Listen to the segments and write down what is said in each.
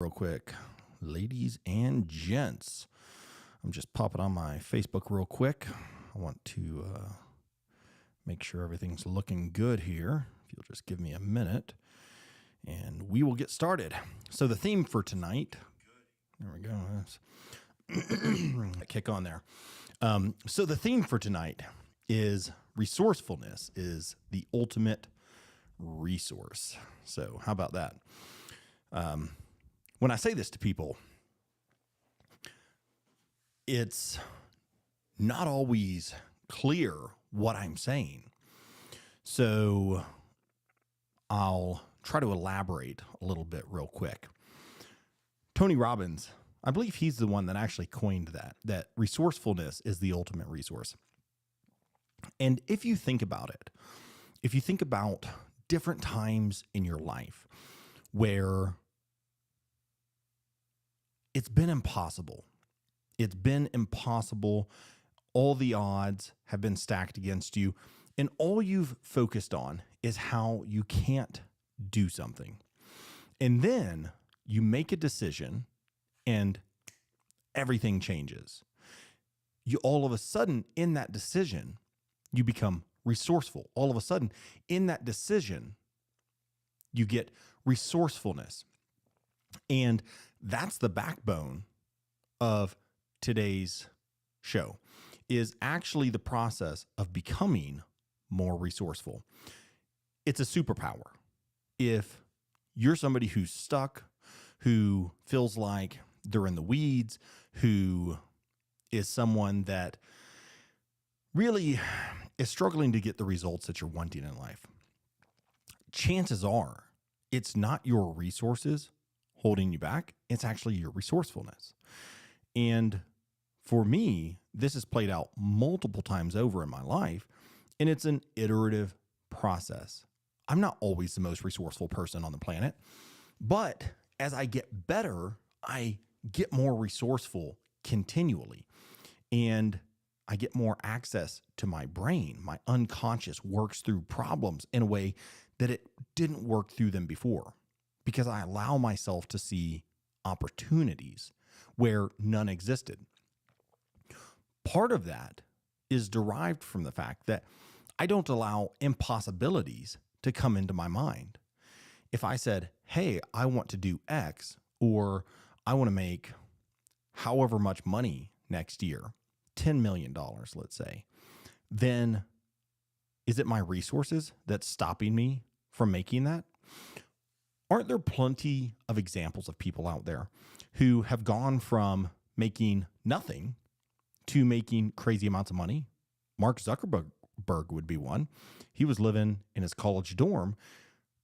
Real quick, ladies and gents, I'm just popping on my Facebook real quick. I want to make sure everything's looking good here. If you'll just give me a minute and we will get started. So the theme for tonight, there we go. Kick on there. So the theme for tonight is resourcefulness is the ultimate resource. So how about that? When I say this to people, it's not always clear what I'm saying. So I'll try to elaborate a little bit real quick. Tony Robbins, I believe he's the one that actually coined that resourcefulness is the ultimate resource. And if you think about it, if you think about different times in your life where it's been impossible. It's been impossible. All the odds have been stacked against you. And all you've focused on is how you can't do something. And then you make a decision and everything changes. You all of a sudden in that decision, you become resourceful. All of a sudden in that decision, you get resourcefulness. And that's the backbone of today's show, is actually the process of becoming more resourceful. It's a superpower. If you're somebody who's stuck, who feels like they're in the weeds, who is someone that really is struggling to get the results that you're wanting in life, chances are it's not your resources holding you back. It's actually your resourcefulness. And for me, this has played out multiple times over in my life, and it's an iterative process. I'm not always the most resourceful person on the planet, but as I get better, I get more resourceful continually, and I get more access to my brain. My unconscious works through problems in a way that it didn't work through them before, because I allow myself to see opportunities where none existed. Part of that is derived from the fact that I don't allow impossibilities to come into my mind. If I said, hey, I want to do X, or I want to make however much money next year, $10 million, let's say, then is it my resources that's stopping me from making that? Aren't there plenty of examples of people out there who have gone from making nothing to making crazy amounts of money? Mark Zuckerberg would be one. He was living in his college dorm,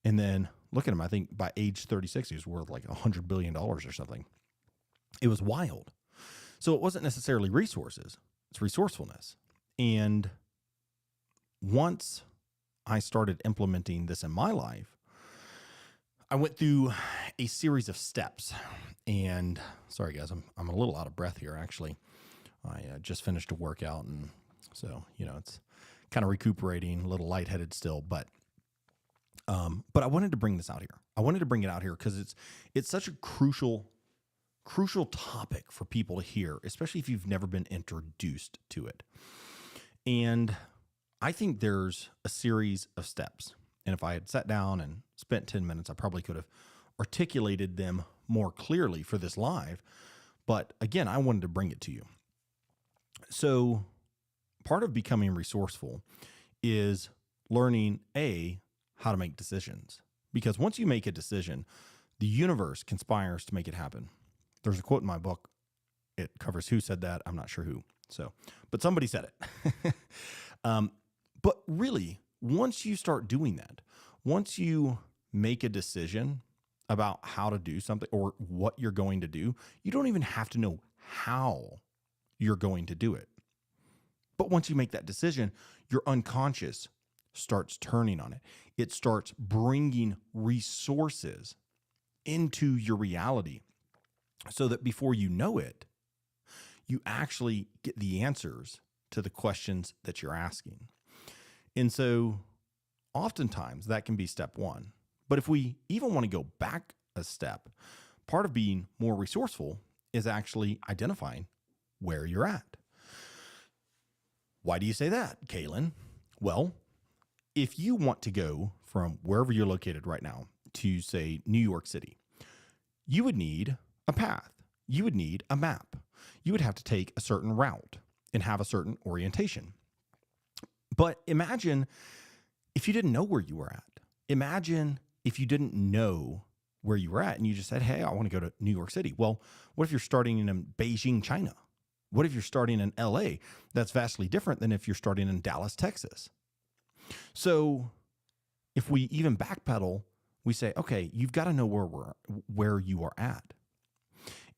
and then look at him. I think by age 36, he was worth like $100 billion or something. It was wild. So it wasn't necessarily resources. It's resourcefulness. And once I started implementing this in my life, I went through a series of steps, and sorry guys, I'm a little out of breath here. Actually, I just finished a workout, and so it's kind of recuperating, a little lightheaded still. But I wanted to bring this out here. I wanted to bring it out here because it's such a crucial topic for people to hear, especially if you've never been introduced to it. And I think there's a series of steps. And if I had sat down and spent 10 minutes, I probably could have articulated them more clearly for this live. But again, I wanted to bring it to you. So part of becoming resourceful is learning, how to make decisions. Because once you make a decision, the universe conspires to make it happen. There's a quote in my book. It covers who said that. I'm not sure who. But somebody said it. But really, once you start doing that, once you make a decision about how to do something or what you're going to do, you don't even have to know how you're going to do it. But once you make that decision, your unconscious starts turning on it. It starts bringing resources into your reality so that before you know it, you actually get the answers to the questions that you're asking. And so oftentimes that can be step one. But if we even want to go back a step, Part of being more resourceful is actually identifying where you're at. Why do you say that, Kaylin? Well, if you want to go from wherever you're located right now to, say, New York City, you would need a path. You would need a map. You would have to take a certain route and have a certain orientation. But imagine if you didn't know where you were at. Imagine if you didn't know where you were at and you just said, hey, I want to go to New York City. Well, what if you're starting in Beijing, China? What if you're starting in LA? That's vastly different than if you're starting in Dallas, Texas. So if we even backpedal, we say, okay, you've got to know where you are at.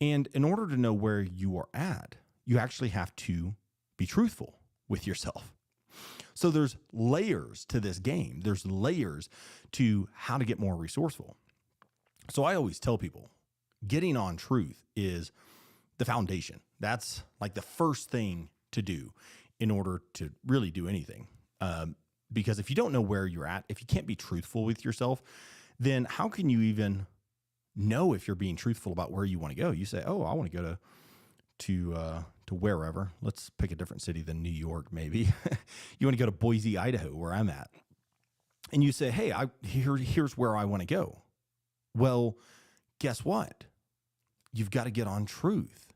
And in order to know where you are at, you actually have to be truthful with yourself. So there's layers to this game. There's layers to how to get more resourceful. So I always tell people, getting on truth is the foundation. That's like the first thing to do in order to really do anything. Because if you don't know where you're at, if you can't be truthful with yourself, then how can you even know if you're being truthful about where you want to go? You say, oh, I want to go to wherever. Let's pick a different city than New York, maybe. You want to go to Boise, Idaho, where I'm at. And you say, hey, here's where I want to go. Well, guess what? You've got to get on truth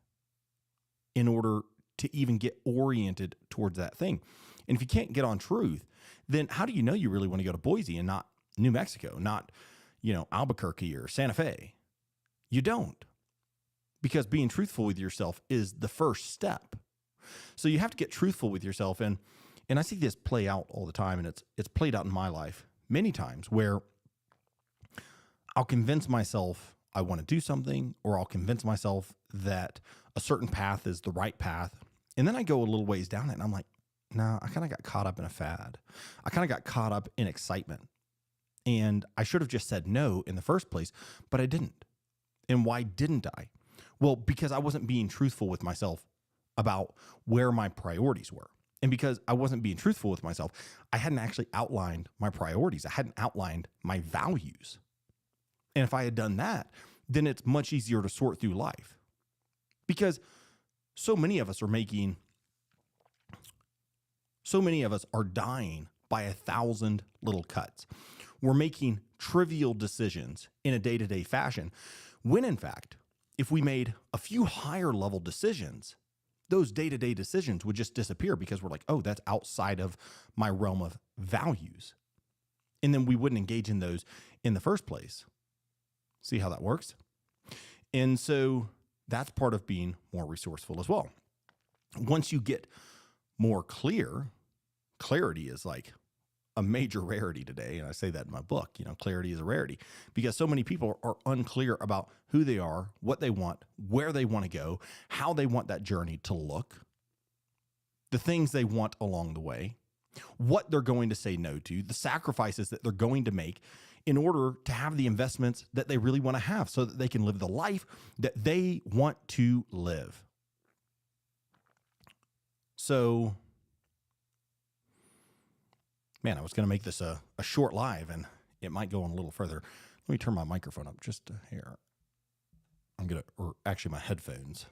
in order to even get oriented towards that thing. And if you can't get on truth, then how do you know you really want to go to Boise and not New Mexico, not, Albuquerque or Santa Fe? You don't. Because being truthful with yourself is the first step. So you have to get truthful with yourself. And I see this play out all the time, and it's played out in my life many times where I'll convince myself I want to do something, or I'll convince myself that a certain path is the right path. And then I go a little ways down it and I'm like, no, I kind of got caught up in a fad. I kind of got caught up in excitement. And I should have just said no in the first place, but I didn't. And why didn't I? Well, because I wasn't being truthful with myself about where my priorities were. And because I wasn't being truthful with myself, I hadn't actually outlined my priorities. I hadn't outlined my values. And if I had done that, then it's much easier to sort through life. Because so many of us are dying by 1,000 little cuts. We're making trivial decisions in a day-to-day fashion, when in fact, if we made a few higher level decisions, those day-to-day decisions would just disappear because we're like, oh, that's outside of my realm of values. And then we wouldn't engage in those in the first place. See how that works? And so that's part of being more resourceful as well. Once you get more clear, clarity is like a major rarity today. And I say that in my book, clarity is a rarity because so many people are unclear about who they are, what they want, where they want to go, how they want that journey to look, the things they want along the way, what they're going to say no to, the sacrifices that they're going to make in order to have the investments that they really want to have so that they can live the life that they want to live. So, man, I was going to make this a short live, and it might go on a little further. Let me turn my microphone up just a hair. Or actually my headphones.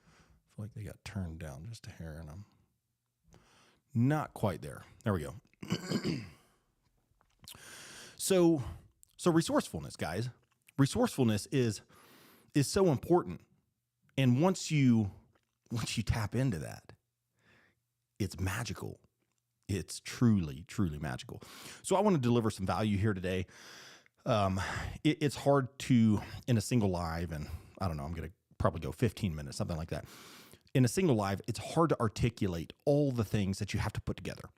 I feel like they got turned down just a hair, and I'm not quite there. There we go. So resourcefulness, guys. Resourcefulness is so important. And once you tap into that, it's magical. It's truly, truly magical. So I want to deliver some value here today. It's hard to, in a single live, and I don't know, I'm going to probably go 15 minutes, something like that. In a single live, it's hard to articulate all the things that you have to put together.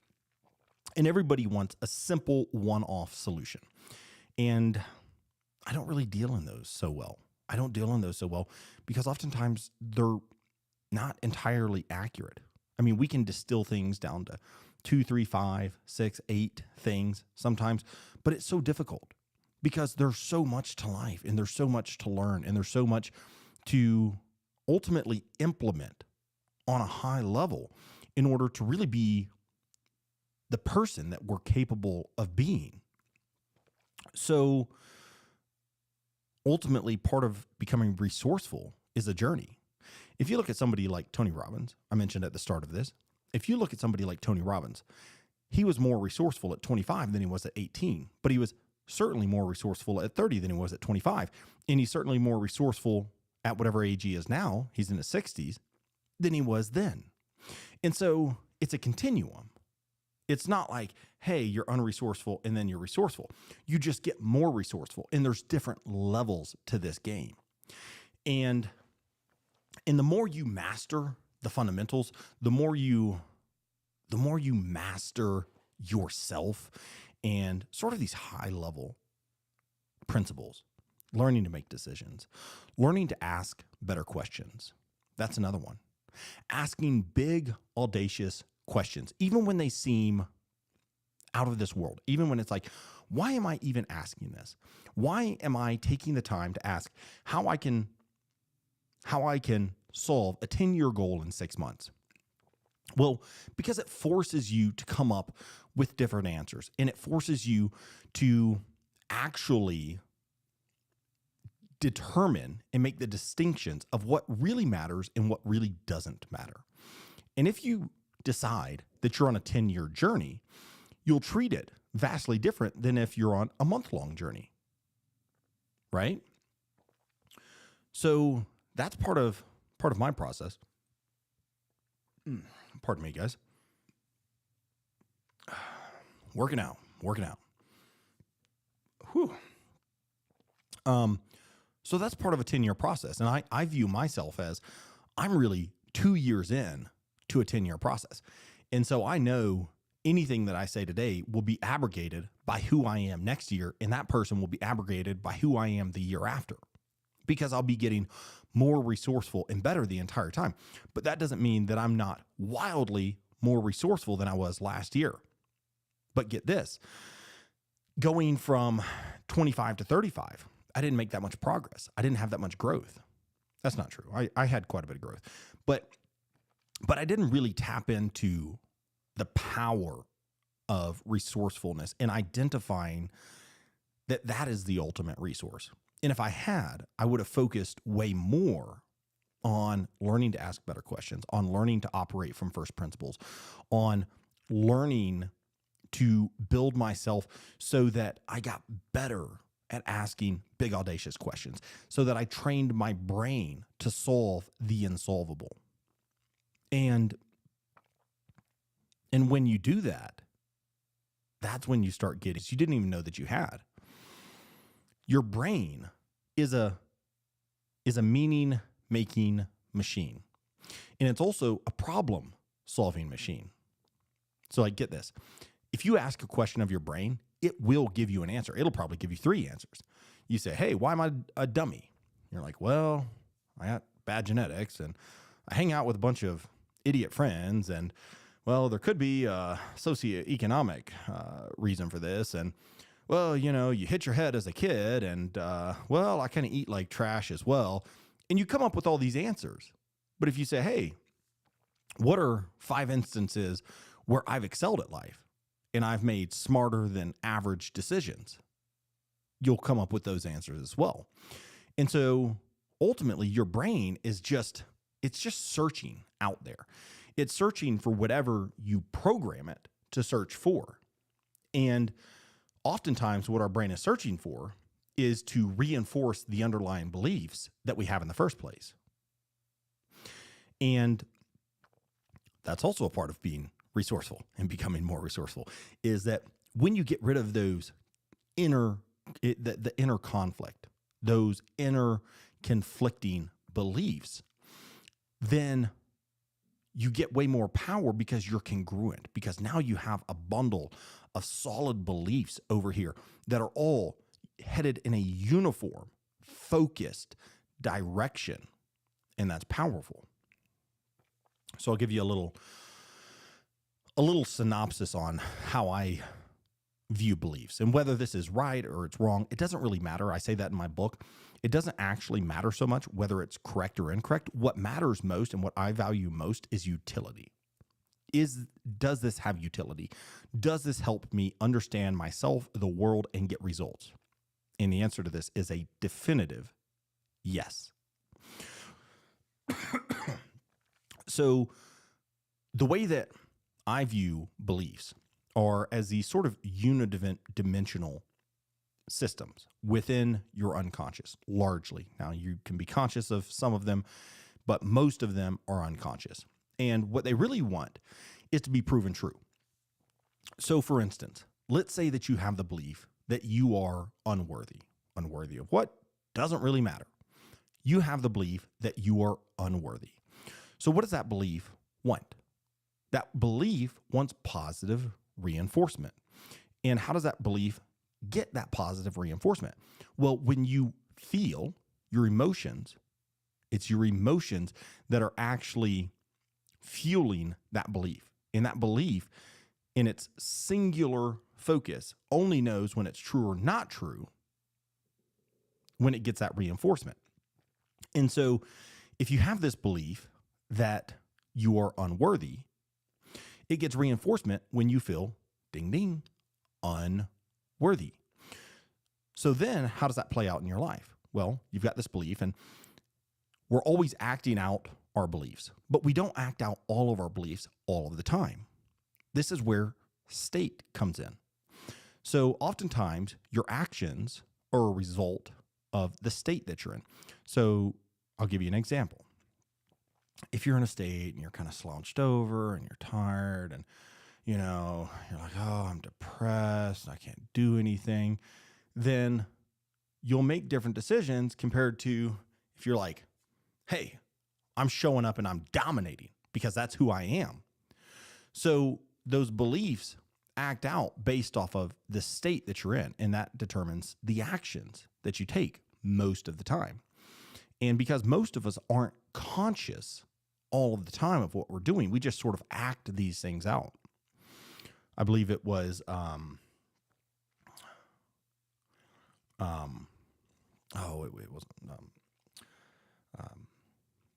And everybody wants a simple one-off solution. And I don't really deal in those so well. I don't deal in those so well because oftentimes they're not entirely accurate. I mean, we can distill things down to 2, 3, 5, 6, 8 things sometimes, but it's so difficult because there's so much to life and there's so much to learn and there's so much to ultimately implement on a high level in order to really be the person that we're capable of being. So ultimately part of becoming resourceful is a journey. If you look at somebody like Tony Robbins, I mentioned at the start of this, if you look at somebody like Tony Robbins, he was more resourceful at 25 than he was at 18, but he was certainly more resourceful at 30 than he was at 25. And he's certainly more resourceful at whatever age he is now, he's in his 60s, than he was then. And so it's a continuum. It's not like, hey, you're unresourceful and then you're resourceful. You just get more resourceful. And there's different levels to this game. And the more you master the fundamentals, the more you master yourself and sort of these high level principles, learning to make decisions, learning to ask better questions. That's another one. Asking big, audacious questions, even when they seem out of this world, even when it's like, why am I even asking this? Why am I taking the time to ask how I can solve a 10-year goal in 6 months? Well, because it forces you to come up with different answers, and it forces you to actually determine and make the distinctions of what really matters and what really doesn't matter. And if you decide that you're on a 10-year journey, you'll treat it vastly different than if you're on a month-long journey, right? So that's part of my process. Pardon me, guys. Working out. Whew. So that's part of a 10-year process. And I view myself as I'm really 2 years in to a 10-year process. And so I know anything that I say today will be abrogated by who I am next year. And that person will be abrogated by who I am the year after, because I'll be getting more resourceful and better the entire time. But that doesn't mean that I'm not wildly more resourceful than I was last year. But get this, going from 25 to 35, I didn't make that much progress. I didn't have that much growth. That's not true. I had quite a bit of growth, but I didn't really tap into the power of resourcefulness and identifying that is the ultimate resource. And if I had, I would have focused way more on learning to ask better questions, on learning to operate from first principles, on learning to build myself so that I got better at asking big, audacious questions, so that I trained my brain to solve the insolvable. And when you do that, that's when you start getting you didn't even know that you had. Your brain is a meaning-making machine. And it's also a problem-solving machine. So like, get this. If you ask a question of your brain, it will give you an answer. It'll probably give you 3 answers. You say, hey, why am I a dummy? You're like, well, I got bad genetics and I hang out with a bunch of idiot friends, and well, there could be a socioeconomic reason for this. And well, you hit your head as a kid, and well, I kind of eat like trash as well. And you come up with all these answers. But if you say, hey, what are 5 instances where I've excelled at life and I've made smarter than average decisions, you'll come up with those answers as well. And so ultimately your brain is it's just searching out there. It's searching for whatever you program it to search for. And oftentimes what our brain is searching for is to reinforce the underlying beliefs that we have in the first place. And that's also a part of being resourceful and becoming more resourceful, is that when you get rid of those the inner conflict, those inner conflicting beliefs, then you get way more power because you're congruent, because now you have a bundle of solid beliefs over here that are all headed in a uniform, focused direction. And that's powerful. So I'll give you a little synopsis on how I view beliefs, and whether this is right or it's wrong, it doesn't really matter. I say that in my book. It doesn't actually matter so much whether it's correct or incorrect. What matters most and what I value most is utility. Does this have utility? Does this help me understand myself, the world, and get results? And the answer to this is a definitive yes. So the way that I view beliefs are as these sort of unidimensional systems within your unconscious, largely. Now, you can be conscious of some of them, but most of them are unconscious. And what they really want is to be proven true. So, for instance, let's say that you have the belief that you are unworthy. Unworthy of what? Doesn't really matter. You have the belief that you are unworthy. So, what does that belief want? That belief wants positive reinforcement. And how does that belief get that positive reinforcement? Well, when you feel your emotions, it's your emotions that are actually fueling that belief. And that belief, in its singular focus, only knows when it's true or not true when it gets that reinforcement. And so if you have this belief that you are unworthy, it gets reinforcement when you feel, ding, ding, unworthy. So then how does that play out in your life? Well, you've got this belief, and we're always acting out our beliefs, but we don't act out all of our beliefs all of the time. This is where state comes in. So oftentimes your actions are a result of the state that you're in. So I'll give you an example. If you're in a state and you're kind of slouched over and you're tired and, you're like, oh, I'm depressed, I can't do anything, then you'll make different decisions compared to if you're like, hey, I'm showing up and I'm dominating because that's who I am. So those beliefs act out based off of the state that you're in, and that determines the actions that you take most of the time. And because most of us aren't conscious all of the time of what we're doing, we just sort of act these things out. I believe it was, it wasn't,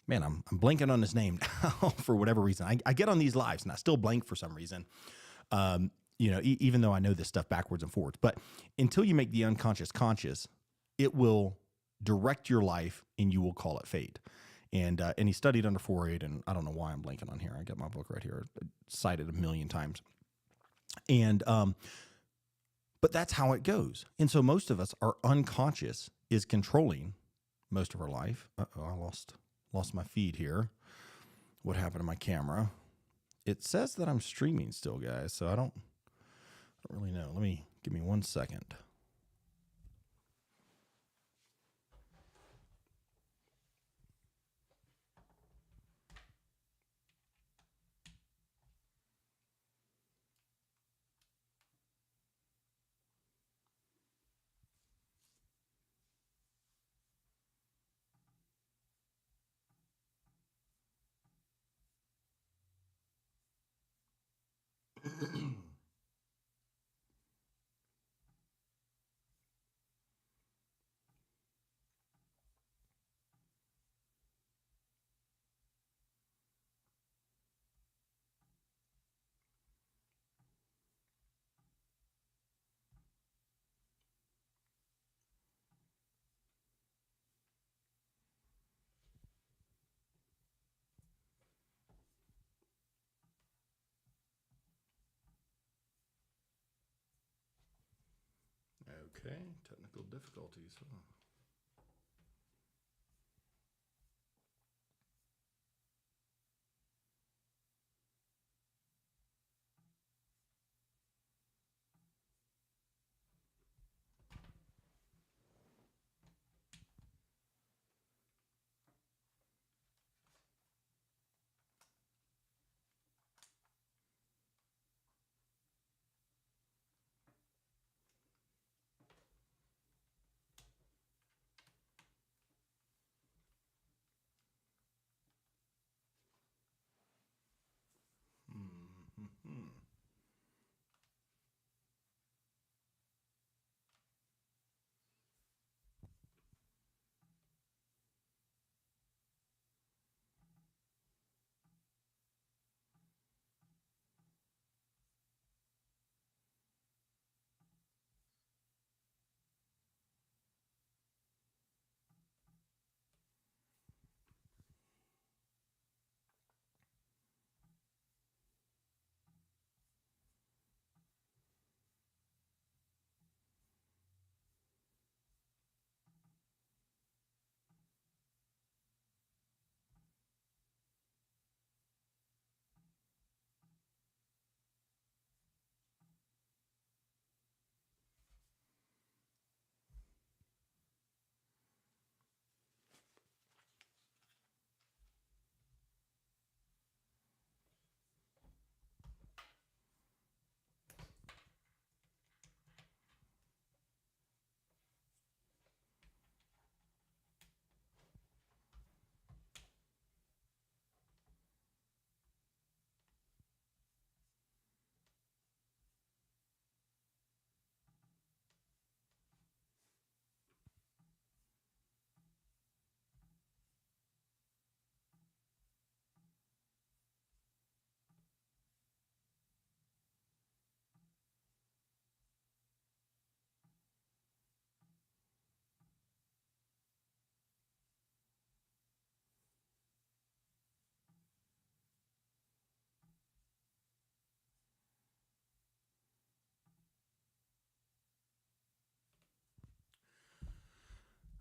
man, I'm blanking on his name now for whatever reason. I get on these lives and I still blank for some reason. Even though I know this stuff backwards and forwards, but until you make the unconscious conscious, it will direct your life and you will call it fate. And he studied under Freud, and I don't know why I'm blanking on here. I got my book right here, cited a million times. And, but that's how it goes. And so most of us, our unconscious is controlling most of our life. Uh-oh, I lost my feed here. What happened to my camera? It says that I'm streaming still, guys, so I don't really know. Give me 1 second. Okay, technical difficulties.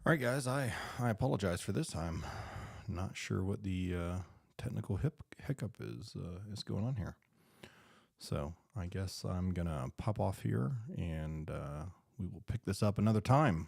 All right, guys, I apologize for this. I'm not sure what the technical hiccup is going on here. So I guess I'm gonna pop off here, and we will pick this up another time.